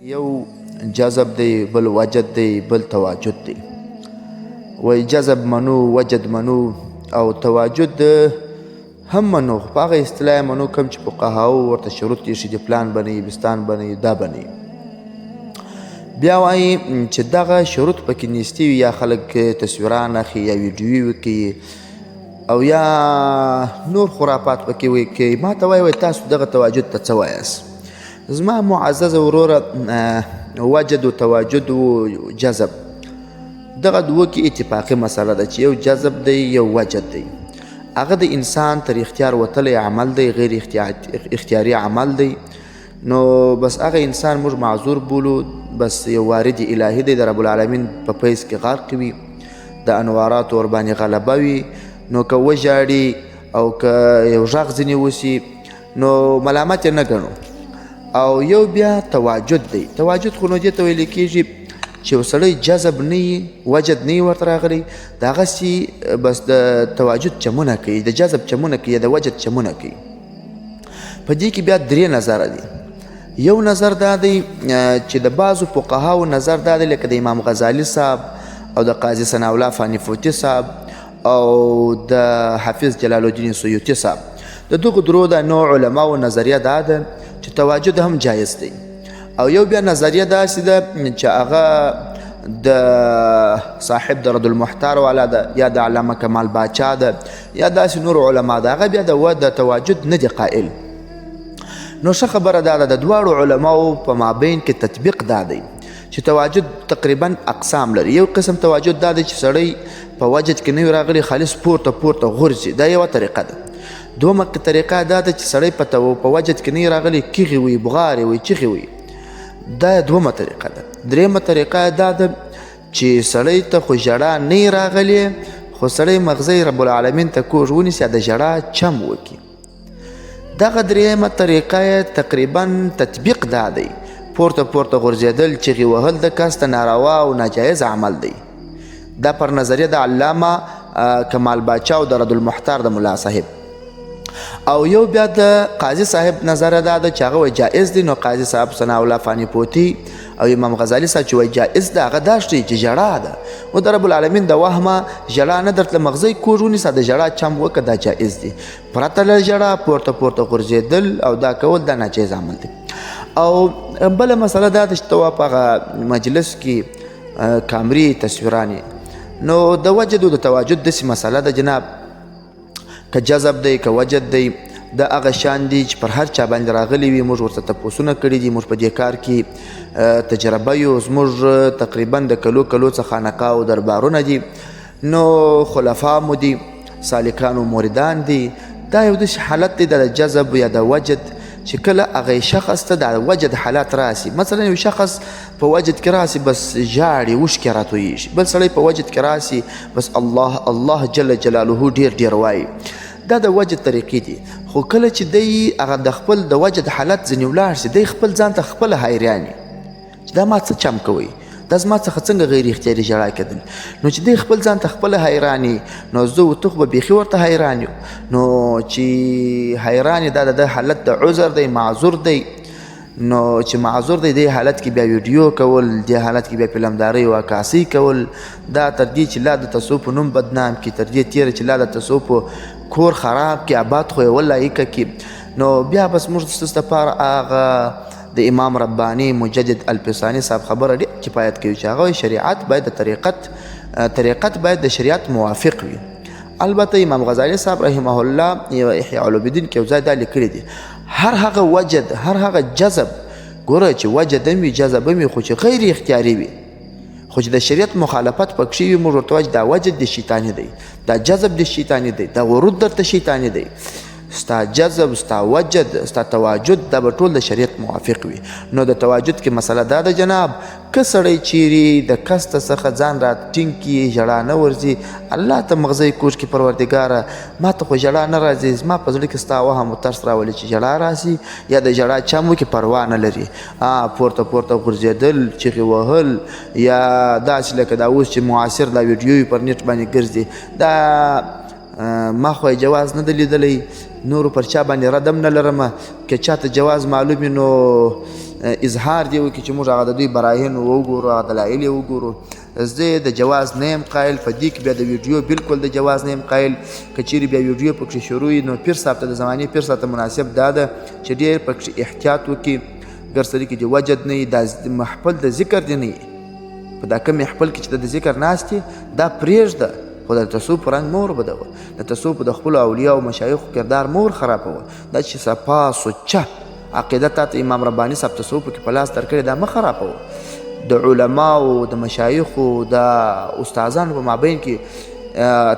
یو جذب دی، بل وجد دی، بل تواجد دی. وای جذب منو، وجد منو او تواجد هم منو، خو په هغه اصطلاح منو کوم چې فقهاو ورته شروط ایښي دي، پلان بنوي، بستان بنوي، دا بنوي. بیا وایي چې دغه شروط پکې نیستي وي، یا خلک تصویران اخلي یا ویډیو کوي او یا نور خرافات پکې وایي کوي. ما ته وایي تاسو دغه تواجد ته څه وایاست؟ زما معزز وروره وجد و تواجد و جذب دغه دوه کې اتفاقي مسله ده چې یو جذب دی یو وجد دی. هغه د انسان تر اختیار وتلی عمل دی، غیر اختیاري عمل دی. نو بس هغه انسان موږ معذور بولو، بس یو وارد الهي دی، د رب العالمین په فیض کې غرق وي، د انوارات ورباندې غلبه وي. نو که وژاړي او که یو غږ ځینې وسي نو ملامت یې نه ګڼو. او یو بیا تواجد دی. تواجد خو نو دې ته ویل کېږي چې یو سړی جذب نه وي، وجد نه وي ورته راغلی، د هغسې بس د تواجد چمونه کوي، د جذب چمونه کوي، د وجد چمونه کوي. په دې کې بیا درې نظره دي. یو نظر دا دی چې د بعضو فقهاو نظر دا دی، لکه د امام غزالی صاحب او د قاضي ثناء الله فانیفوتي صاحب او د حافظ جلال الدین سیوطي صاحب، د دغو درو د نوع علماو نظریه دا ده چې تواجد هم جایز دی. او یو بیا نظریه داسې ده چې هغه د صاحب د رد المحتار والا ده، یا د علامه کمال باچا ده، یا داسې نور علما ده، هغه بیا د تواجد نه دی قائل. نو ښه خبره دا ده د دواړو علماو په مابین کې تطبیق دا دی چې تواجد تقریبا اقسام لري. یو قسم تواجد دا دی چې سړی په وجد کې نه وي راغلی، خالص پورته غورځي، دا یوه طریقه ده. دومه طریقه دا ده چې سړی په وجد کې نه راغلی، کیغې وي، بغارې وي، چیغې وي، دا دومه طریقه ده. درېیمه طریقه دا ده چې سړی ته خو ژړا نه راغلی، خو سړی مغزی رب العالمین ته کوږ ونیسي، د ژړا چم وکړي. دغه درېیمه طریقه تقریبا تطبیق دا دی، پورته غورځېدل، چیغې وهل د کس ته ناروا او ناجایز عمل دی. دا پر نظریه د علامه کمال باچا او د رد المحتار د ملا صاحب. او یو بیا د قاضي صاحب نظر دا ده چې هغه وایي جایز دی. نو قاضي صاحب ثناء الله فانیپوتي او امام غزالی صاحب چې وایي جایز ده، هغه دا ښیي چې ژړا ده، و د رب العالمین د وهمه ژړا نه درته مغزی کوږ ونیسه، د ژړا چم وکړه، دا جایز دی. پرته له ژړا پورته غورځېدل او دا کول دا ناجایز عمل دی. او بله مسله دا ده چې ته په هغه مجلس کې کامري تصویرانې، نو د وجد و د تواجد داسې مسله ده جناب، که جذب دی که وجد دی، د هغه شان دی چې پر هر چا باندې راغلی وي. موږ ورته تپوسونه کړي دي، موږ په دې کار کې تجربه یو، زموږ تقریبا د کلو څخه خانقاه او دربارونه دي، نو خلفا مو دي، سالکان و موردان دي. دا یو داسې حالت دی د جذب یا د وجد چې کله هغه شخص ته د وجد حالات راسي. مثلا یو شخص په وجد کې راسي بس ژاړي، اوښکې راتویږي، بل سړی په وجد کې راسي بس الله جل جلاله ډیر وایي. دا د وجد طریقې دي. خو کله چې دی هغه د خپل د وجد حالت ځینې ولاړ شي، دی خپل ځان ته خپله حیراني چې دا ما څه چم کوئ، دا زما څخه څنګه غیر اختیاري ژړا کېدل. نو چې دی خپل ځان ته خپله حیراني، نو زه و ته خو به بیخي ورته حیران یو. نو چې حیراني دا د حالت د عذر دی، معذور دی. نو چې معذور دی دې حالت کې بیا ویډیو کول، دې حالت کې بیا فلمداري او عکاسي کول، دا تر دې چې لا د تصوف نوم بدنام کړي، تر دې تېره چې لا د تصوف کور خراب کړي، آباد خو یې ولایقه کړي. نو بیا بس موږ ستاسو دپاره هغه د امام رباني مجدد الفساني صاحب خبره ډېر کفایت کوي چې هغه شریعت باید د طریقت باید د شریعت موافق وي. البته امام غزالی صاحب رحمه الله یو احیاء الدین کې یو ځای دا لیکلي دي، هر هغه وجد، هر هغه جذب، ګوره چې وجد هم وي، جذب هم وي، خو چې غیر اختیاري وي، خو چې د شریعت مخالفت پکې وي، موږ ورته وایو دا وجد د شیطاني دی، دا جذب د شیطاني دی، دا ورود درته شیطاني دی. ستا جذب، ستا وجد، ستا تواجد دا به ټول د شریعت موافق وي. نو د تواجد کې مسله دا ده جناب، که سړی چیرې د کس څخه ځان را ټینګ کړي، ژړا نه ورځي، الله ته مغزی کوږ کړي، پروردګاره ما ته خو ژړا نه راځي، زما په زړه کې ستا وهم و ترس راولي چې ژړا راسي، یا د ژړا چم وکړي، پروا نه لري، پورته غورځېدل، چیغې وهل، یا داسې لکه دا اوس چې معاصر دا ویډیو پر نیټ باندې ګرځي، دا ما خو جواز نه دی لیدلی، نورو پر چا باندې ردم نه لرمه. که چاته جواز معلوم وي نو اظهار دی وکړي چې موږ هغه د دوی براهین وګورو، هغه دلایل یې وګورو. زه د جواز نه یم قایل، په دې کې بیا د ویډیو بالکل د جواز نه یم قایل. که چیرې بیا ویډیو پکښې شروع وي نو پیر صاحب ته د زمانې پیر صاحب ته مناسب دا ده چې ډېر پکښې احتیاط وکړي. ګر سړي کې د وجد نه وي، دا محفل د ذکر دی نه وي، په دا کوم محفل کې چې د ذکر ناست دی دا پرېږده. خو د تصوف رنګ مور بدوه، د تصوف د خپلو اولیاء او مشایخو کردار مور خرابوه. دا چې صفا سوچه عقیده تا ته امام رباني صاحب تصوف کې په لاس درکړې دا مه خرابوه. د علماو د مشایخو د استادانو په مابین کې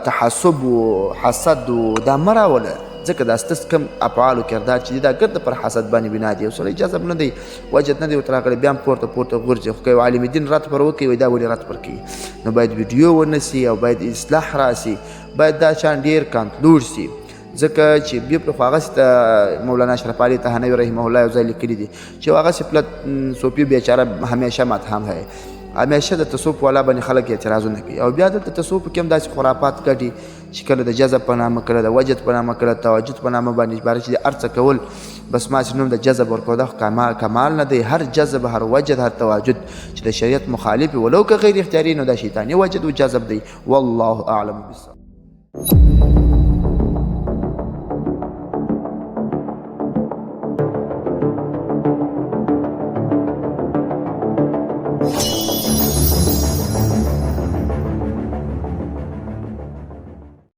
تحسب و حسد و دا مه راوله، ځکه دا ستاسو کوم افعالو کردار چې دي دا ګرد پر حسد باندې بنا دی. یو سړی جذب نه دی، وجد نه دی ورته راغلی، بیا هم پورته غورځي. خو که یو عالم دین رد پر وکړي وایي دا ولې رد پر کوي، نو باید ویډیو ونه سي او باید اصلاح راسي، باید دا شان ډېر کنټرول سي. ځکه چې بیا پر خو هغسې ته مولانا اشرف علي تهانوي رحمه الله یو ځای لیکلي دي چې هغسې پلت صوفي بیچاره همیشه ماتهم ہے، همیشه د تصوف والا باندې خلک اعتراضونه کوي. او بیا دلته تصوف کې هم داسې خرافات ګټي چې کله د جذب په نامه، کله د وجد په نامه، کله د توجد په نامه باندې عبارت چې د هر څه کول بس ماسې نوم د جذب ورکول. دا کمال نه دی. هر جذب، هر وجد، هر توجد چې د شریعت مخالف ولو که غیر اختیاري نو دا شیطاني وجد و جذب دی. والله اعلم بالصواب.